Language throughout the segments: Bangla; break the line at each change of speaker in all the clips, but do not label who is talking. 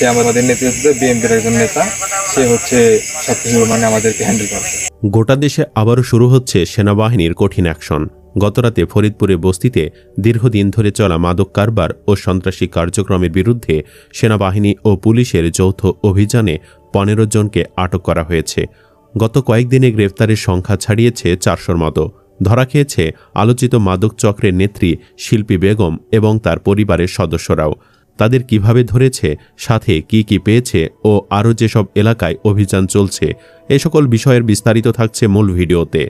সে আমাদের নেতৃত্বে বিএনপির একজন নেতা, সে হচ্ছে সবকিছু আমাদেরকে হ্যান্ডেল করে।
গোটা দেশে আবারও শুরু হচ্ছে সেনাবাহিনীর কঠিন অ্যাকশন। গতরাতে ফরিদপুরে বস্তিতে দীর্ঘদিন ধরে চলা মাদক কারবার ও সন্ত্রাসী কার্যক্রমের বিরুদ্ধে সেনাবাহিনী ও পুলিশের যৌথ অভিযানে 15 জনকে আটক করা হয়েছে। গত কয়েকদিনে গ্রেফতারের সংখ্যা ছাড়িয়েছে 400-র মতো। ধরা খেয়েছে আলোচিত মাদক চক্রের নেত্রী শিল্পী বেগম এবং তার পরিবারের সদস্যরাও। তাদের কিভাবে ধরেছে, সাথে কি কি পেয়েছে ও আরও যেসব এলাকায় অভিযান চলছে, এ সকল বিষয়ের বিস্তারিত থাকছে মূল ভিডিওতে।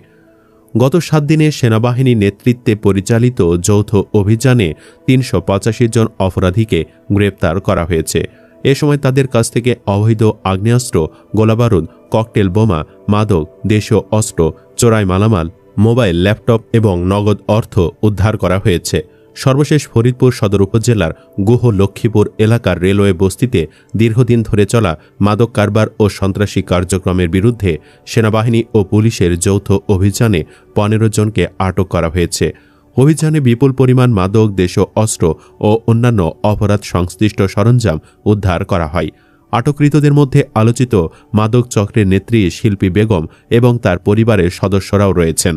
গত 7 দিনে সেনাবাহিনীর নেতৃত্বে পরিচালিত যৌথ অভিযানে 385 জন অপরাধীকে গ্রেপ্তার করা হয়েছে। এ সময় তাদের কাছ থেকে অবৈধ আগ্নেয়াস্ত্র, গোলাবারুদ, ককটেল বোমা, মাদক, দেশীয় অস্ত্র, চোরাই মালামাল, মোবাইল, ল্যাপটপ এবং নগদ অর্থ উদ্ধার করা হয়েছে। সর্বশেষ ফরিদপুর সদর উপজেলার গুহ লক্ষ্মীপুর এলাকার রেলওয়ে বস্তিতে দীর্ঘদিন ধরে চলা মাদক কারবার ও সন্ত্রাসী কার্যক্রমের বিরুদ্ধে সেনাবাহিনী ও পুলিশের যৌথ অভিযানে 15 জনকে আটক করা হয়েছে। অভিযানে বিপুল পরিমাণ মাদক, দেশীয় অস্ত্র ও অন্যান্য অপরাধ সংশ্লিষ্ট সরঞ্জাম উদ্ধার করা হয়। আটককৃতদের মধ্যে আলোচিত মাদক চক্রের নেত্রী শিল্পী বেগম এবং তার পরিবারের সদস্যরাও রয়েছেন।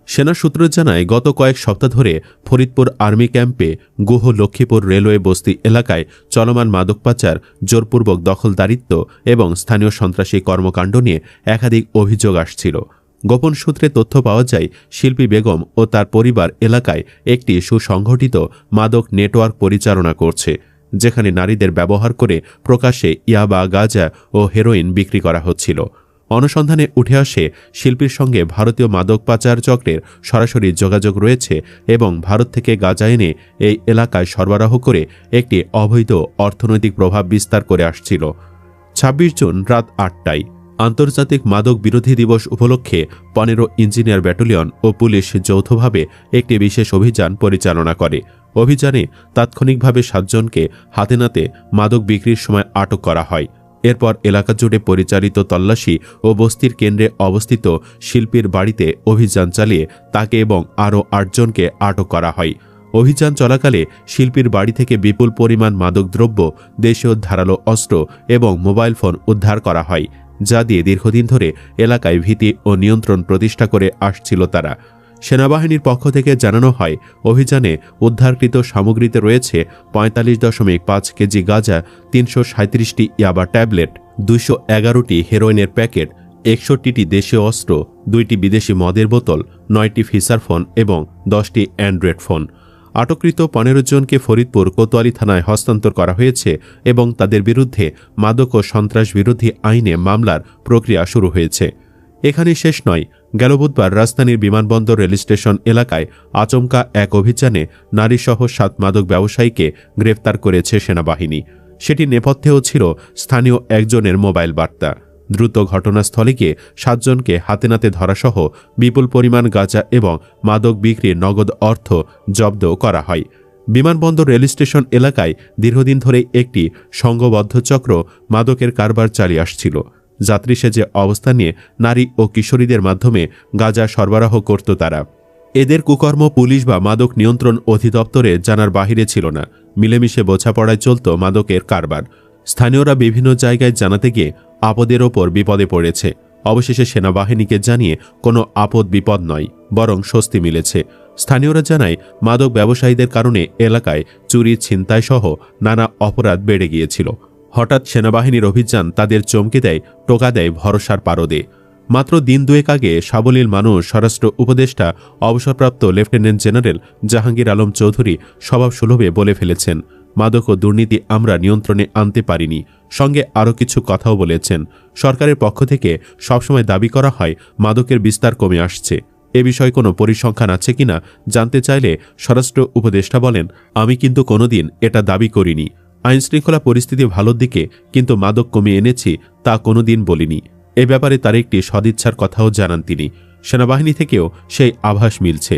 সেনা সূত্র জানায়, গত কয়েক সপ্তাহ ধরে ফরিদপুর আর্মি ক্যাম্পে গুহ লক্ষ্মীপুর রেলওয়ে বস্তি এলাকায় চলমান মাদক পাচার, জোরপূর্বক দখলদারিত্ব এবং স্থানীয় সন্ত্রাসী কর্মকাণ্ড নিয়ে একাধিক অভিযোগ আসছিল। গোপন সূত্রে তথ্য পাওয়া যায়, শিল্পী বেগম ও তার পরিবার এলাকায় একটি সুসংগঠিত মাদক নেটওয়ার্ক পরিচালনা করছে, যেখানে নারীদের ব্যবহার করে প্রকাশ্যে ইয়াবা, গাঁজা ও হেরোইন বিক্রি করা হচ্ছিল। অনুসন্ধানে উঠে আসে শিল্পীর সঙ্গে ভারতীয় মাদক পাচার চক্রের সরাসরি যোগাযোগ রয়েছে এবং ভারত থেকে গাঁজা এনে এই এলাকায় সরবরাহ করে একটি অবৈধ অর্থনৈতিক প্রভাব বিস্তার করে আসছিল। 26 জুন রাত 8টায় আন্তর্জাতিক মাদক বিরোধী দিবস উপলক্ষে 15 ইঞ্জিনিয়ার ব্যাটালিয়ন ও পুলিশ যৌথভাবে একটি বিশেষ অভিযান পরিচালনা করে। অভিযানে তাৎক্ষণিকভাবে 7 জনকে হাতেনাতে মাদক বিক্রির সময় আটক করা হয়। এরপর এলাকা জুড়ে পরিচালিত তল্লাশি ও বস্তির কেন্দ্রে অবস্থিত শিল্পীর বাড়িতে অভিযান চালিয়ে তাকে এবং আরও 8 জনকে আটক করা হয়। অভিযান চলাকালে শিল্পীর বাড়ি থেকে বিপুল পরিমাণ মাদকদ্রব্য, দেশীয় ধারালো অস্ত্র এবং মোবাইল ফোন উদ্ধার করা হয়, যা দিয়ে দীর্ঘদিন ধরে এলাকায় ভীতি ও নিয়ন্ত্রণ প্রতিষ্ঠা করে আসছিল তারা। সেনাবাহিনীর পক্ষ থেকে জানানো হয়, অভিযানে উদ্ধারকৃত সামগ্রীতে রয়েছে 45.5 কেজি গাঁজা, 337টি ইয়াবা ট্যাবলেট, 211টি হেরোইনের প্যাকেট, 61টি দেশীয় অস্ত্র, 2টি বিদেশি মদের বোতল, 9টি ফিচার ফোন এবং 10টি অ্যান্ড্রয়েড ফোন। আটককৃত 15 জনকে ফরিদপুর কোতোয়ালি থানায় হস্তান্তর করা হয়েছে এবং তাদের বিরুদ্ধে মাদক ও সন্ত্রাস বিরোধী আইনে মামলার প্রক্রিয়া শুরু হয়েছে। এখানেই শেষ নয়। গেল বুধবার রাজধানীর বিমানবন্দর রেলস্টেশন এলাকায় আচমকা এক অভিযানে নারীসহ 7 মাদক ব্যবসায়ীকে গ্রেফতার করেছে সেনাবাহিনী। সেটি নেপথ্যেও ছিল স্থানীয় একজনের মোবাইল বার্তা। দ্রুত ঘটনাস্থলে গিয়ে 7 জনকে হাতেনাতে ধরাসহ বিপুল পরিমাণ গাঁজা এবং মাদক বিক্রির নগদ অর্থ জব্দ করা হয়। বিমানবন্দর রেলস্টেশন এলাকায় দীর্ঘদিন ধরে একটি সংঘবদ্ধ চক্র মাদকের কারবার চালিয়ে আসছিল। যাত্রী সেজে অবস্থান নিয়ে নারী ও কিশোরীদের মাধ্যমে গাঁজা সরবরাহ করত তারা। এদের কুকর্ম পুলিশ বা মাদক নিয়ন্ত্রণ অধিদপ্তরে জানার বাহিরে ছিল না। মিলেমিশে বোঝাপড়ায় চলত মাদকের কারবার। স্থানীয়রা বিভিন্ন জায়গায় জানাতে গিয়ে আপদের ওপর বিপদে পড়েছে। অবশেষে সেনাবাহিনীকে জানিয়ে কোনো আপদ বিপদ নয়, বরং স্বস্তি মিলেছে। স্থানীয়রা জানায়, মাদক ব্যবসায়ীদের কারণে এলাকায় চুরি, ছিনতাই সহ নানা অপরাধ বেড়ে গিয়েছিল। হঠাৎ সেনাবাহিনীর অভিযান তাদের চমকে দেয়, টোকা দেয় ভরসার পারদে। মাত্র দিন দুয়েক আগে সাবলীল মানুষ স্বরাষ্ট্র উপদেষ্টা অবসরপ্রাপ্ত লেফটেন্যান্ট জেনারেল জাহাঙ্গীর আলম চৌধুরী স্বভাবসুলভে বলে ফেলেছেন, মাদক ও দুর্নীতি আমরা নিয়ন্ত্রণে আনতে পারিনি। সঙ্গে আরও কিছু কথাও বলেছেন। সরকারের পক্ষ থেকে সবসময় দাবি করা হয় মাদকের বিস্তার কমে আসছে। এ বিষয়ে কোনো পরিসংখ্যান আছে কিনা জানতে চাইলে স্বরাষ্ট্র উপদেষ্টা বলেন, আমি কিন্তু কোনোদিন এটা দাবি করিনি। আইনশৃঙ্খলা পরিস্থিতি ভালোর দিকে, কিন্তু মাদক কমিয়ে এনেছি তা কোনোদিন বলিনি। এ ব্যাপারে তার একটি সদিচ্ছার কথাও জানান তিনি। সেনাবাহিনী থেকেও সেই আভাস মিলছে।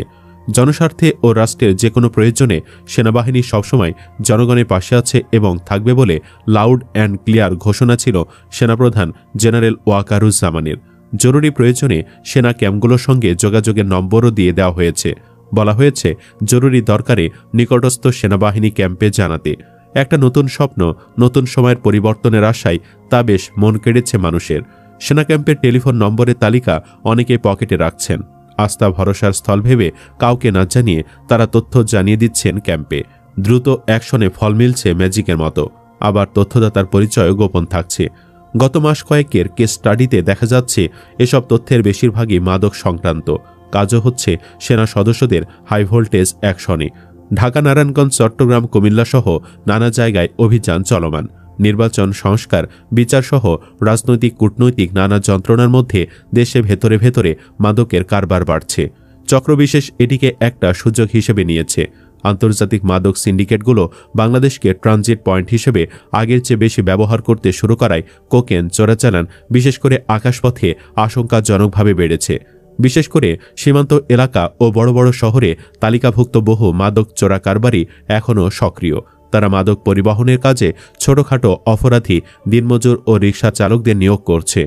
জনস্বার্থে ও রাষ্ট্রের যে কোনো প্রয়োজনে সেনাবাহিনী সবসময় জনগণের পাশে আছে এবং থাকবে বলে লাউড অ্যান্ড ক্লিয়ার ঘোষণা ছিল সেনাপ্রধান জেনারেল ওয়াকারুজ্জামানের। জরুরি প্রয়োজনে সেনা ক্যাম্পগুলোর সঙ্গে যোগাযোগের নম্বরও দিয়ে দেওয়া হয়েছে। বলা হয়েছে, জরুরি দরকারে নিকটস্থ সেনাবাহিনী ক্যাম্পে জানাতে। একটা নতুন স্বপ্ন, নতুন সময়ের পরিবর্তনের আশায় তা বেশ মন কেড়েছে মানুষের। সেনা ক্যাম্পের টেলিফোন নম্বরের তালিকা অনেকে পকেটে রাখছেন। আস্থা ভরসার স্থল ভেবে কাউকে না জানিয়ে তারা তথ্য জানিয়ে দিচ্ছেন ক্যাম্পে। দ্রুত অ্যাকশনে ফল মিলছে ম্যাজিকের মতো। আবার তথ্যদাতার পরিচয় গোপন থাকছে। গত মাস কয়েকের কেস স্টাডিতে দেখা যাচ্ছে এসব তথ্যের বেশিরভাগই মাদক সংক্রান্ত। কাজও হচ্ছে সেনা সদস্যদের হাই ভোল্টেজ অ্যাকশনে। ঢাকা, নারায়ণগঞ্জ, চট্টগ্রাম, কুমিল্লা সহ নানা জায়গায় অভিযান চলমান। নির্বাচন, সংস্কার, বিচারসহ রাজনৈতিক, কূটনৈতিক নানা যন্ত্রণার মধ্যে দেশে ভেতরে ভেতরে মাদকের কারবার বাড়ছে। চক্রবিশেষ এটিকে একটা সুযোগ হিসেবে নিয়েছে। আন্তর্জাতিক মাদক সিন্ডিকেটগুলো বাংলাদেশকে ট্রানজিট পয়েন্ট হিসেবে আগের চেয়ে বেশি ব্যবহার করতে শুরু করায় কোকেন, চোরাচালান, বিশেষ করে আকাশপথে আশঙ্কাজনকভাবে বেড়েছে। বিশেষ করে সীমান্ত এলাকা ও বড় বড় শহরে তালিকাভুক্ত বহু মাদক চোরা কারবারি এখনও সক্রিয়। তারা মাদক পরিবহনের কাজে ছোটখাটো অপরাধী, দিনমজুর ও রিকশা চালকদের নিয়োগ করছে।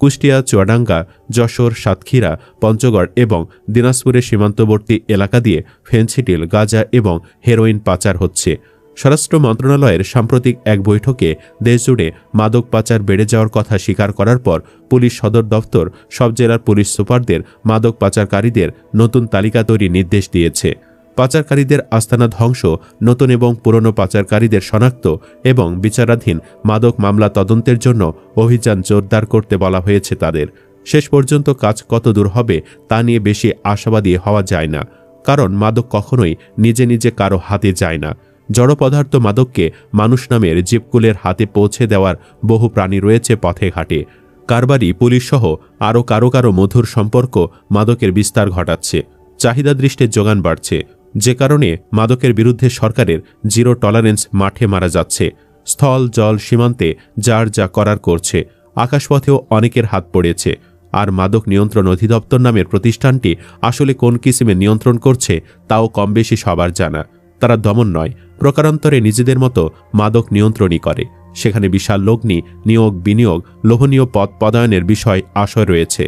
কুষ্টিয়া, চুয়াডাঙ্গা, যশোর, সাতক্ষীরা, পঞ্চগড় এবং দিনাজপুরের সীমান্তবর্তী এলাকা দিয়ে ফেনসিডিল, গাঁজা এবং হেরোইন পাচার হচ্ছে। স্বরাষ্ট্র মন্ত্রণালয়ের সাম্প্রতিক এক বৈঠকে দেশজুড়ে মাদক পাচার বেড়ে যাওয়ার কথা স্বীকার করার পর পুলিশ সদর দফতর সব জেলার পুলিশ সুপারদের মাদক পাচারকারীদের নতুন তালিকা তৈরির নির্দেশ দিয়েছে। পাচারকারীদের আস্তানা ধ্বংস, নতুন এবং পুরনো পাচারকারীদের শনাক্ত এবং বিচারাধীন মাদক মামলা তদন্তের জন্য অভিযান জোরদার করতে বলা হয়েছে তাদের। শেষ পর্যন্ত কাজ কত দূর হবে তা নিয়ে বেশি আশাবাদী হওয়া যায় না, কারণ মাদক কখনোই নিজে নিজে কারো হাতে যায় না। জড় পদার্থ মাদককে মানুষ নামের জীবকুলের হাতে পৌঁছে দেওয়ার বহু প্রাণী রয়েছে পথে ঘাটে। কারবারি, পুলিশসহ আরও কারো কারো মধুর সম্পর্ক মাদকের বিস্তার ঘটাচ্ছে। চাহিদা দৃষ্টির যোগান বাড়ছে, যে কারণে মাদকের বিরুদ্ধে সরকারের জিরো টলারেন্স মাঠে মারা যাচ্ছে। স্থল, জল, সীমান্তে যার যা করার করছে। আকাশপথেও অনেকের হাত পড়েছে। আর মাদক নিয়ন্ত্রণ অধিদপ্তর নামের প্রতিষ্ঠানটি আসলে কোন কিসিমে নিয়ন্ত্রণ করছে তাও কম বেশি সবার জানা। তারা দমন নয়, প্রকারান্তরে নিজেদের মতো মাদক নিয়ন্ত্রণই করে। সেখানে বিশাল লগ্নি, নিয়োগ, বিনিয়োগ, লোভনীয় পদ পদায়নের বিষয় আশয় রয়েছে।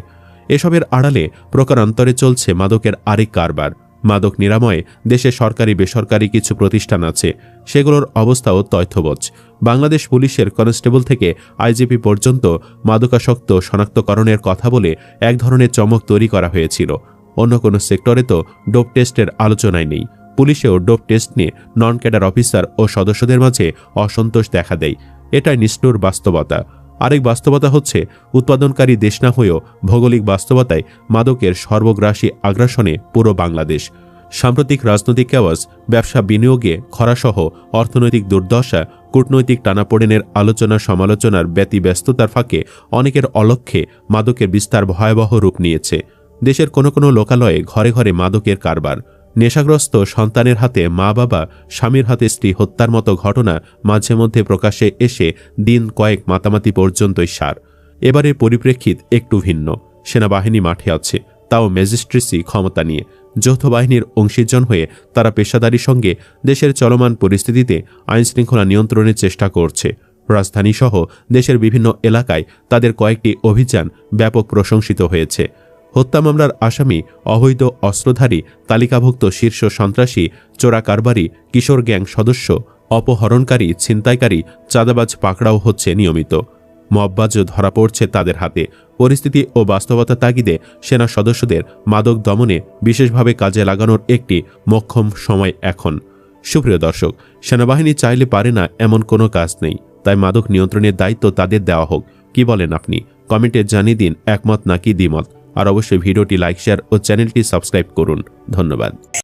এসবের আড়ালে প্রকারান্তরে চলছে মাদকের আরেক কারবার। মাদক নিরাময়ে দেশে সরকারি বেসরকারি কিছু প্রতিষ্ঠান আছে, সেগুলোর অবস্থাও তথ্যবোধ। বাংলাদেশ পুলিশের কনস্টেবল থেকে আইজিপি পর্যন্ত মাদকাসক্ত শনাক্তকরণের কথা বলে এক ধরনের চমক তৈরি করা হয়েছিল। অন্য কোনো সেক্টরে তো ডোপ টেস্টের আলোচনাই নেই। পুলিশেও ডোপ টেস্ট নিয়ে নন ক্যাডার অফিসার ও সদস্যদের মাঝে অসন্তোষ দেখা দেয়। এটাই নিষ্ঠুর বাস্তবতা। আরেক বাস্তবতা হচ্ছে উৎপাদনকারী দেশ না হয়েও ভৌগোলিক বাস্তবতায় মাদকের সর্বগ্রাসী আগ্রাসনে পুরো বাংলাদেশ। সাম্প্রতিক রাজনৈতিক কেওয়াস, ব্যবসা বিনিয়োগে খরাসহ অর্থনৈতিক দুর্দশা, কূটনৈতিক টানাপোড়েনের আলোচনা সমালোচনার ব্যতিব্যস্ততার ফাঁকে অনেকের অলক্ষ্যে মাদকের বিস্তার ভয়াবহ রূপ নিয়েছে। দেশের কোনো কোনো লোকালয়ে ঘরে ঘরে মাদকের কারবার। নেশাগ্রস্ত সন্তানের হাতে মা বাবা, স্বামীর হাতে স্ত্রী হত্যার মতো ঘটনা মাঝে মধ্যে প্রকাশ্যে এসে দিন কয়েক মাতামাতি পর্যন্তই সার। এবারের পরিপ্রেক্ষিত একটু ভিন্ন। সেনাবাহিনী মাঠে আছে, তাও ম্যাজিস্ট্রেসি ক্ষমতা নিয়ে। যৌথ বাহিনীর অংশীজন হয়ে তারা পেশাদারির সঙ্গে দেশের চলমান পরিস্থিতিতে আইনশৃঙ্খলা নিয়ন্ত্রণের চেষ্টা করছে। রাজধানীসহ দেশের বিভিন্ন এলাকায় তাদের কয়েকটি অভিযান ব্যাপক প্রশংসিত হয়েছে। হত্যা মামলার আসামি, অবৈধ অস্ত্রধারী, তালিকাভুক্ত শীর্ষ সন্ত্রাসী, চোরা কারবারি, কিশোর গ্যাং সদস্য, অপহরণকারী, ছিনতাইকারী, চাঁদাবাজ পাকড়াও হচ্ছে নিয়মিত। মববাজও ধরা পড়ছে তাদের হাতে। পরিস্থিতি ও বাস্তবতা তাগিদে সেনা সদস্যদের মাদক দমনে বিশেষভাবে কাজে লাগানোর একটি মোক্ষম সময় এখন। সুপ্রিয় দর্শক, সেনাবাহিনী চাইলে পারে না এমন কোনো কাজ নেই, তাই মাদক নিয়ন্ত্রণের দায়িত্ব তাদের দেওয়া হোক। কি বলেন আপনি? কমেন্টে জানিয়ে দিন একমত নাকি দ্বিমত। আর অবশ্যই ভিডিওটি লাইক, শেয়ার ও চ্যানেলটি সাবস্ক্রাইব করুন। ধন্যবাদ।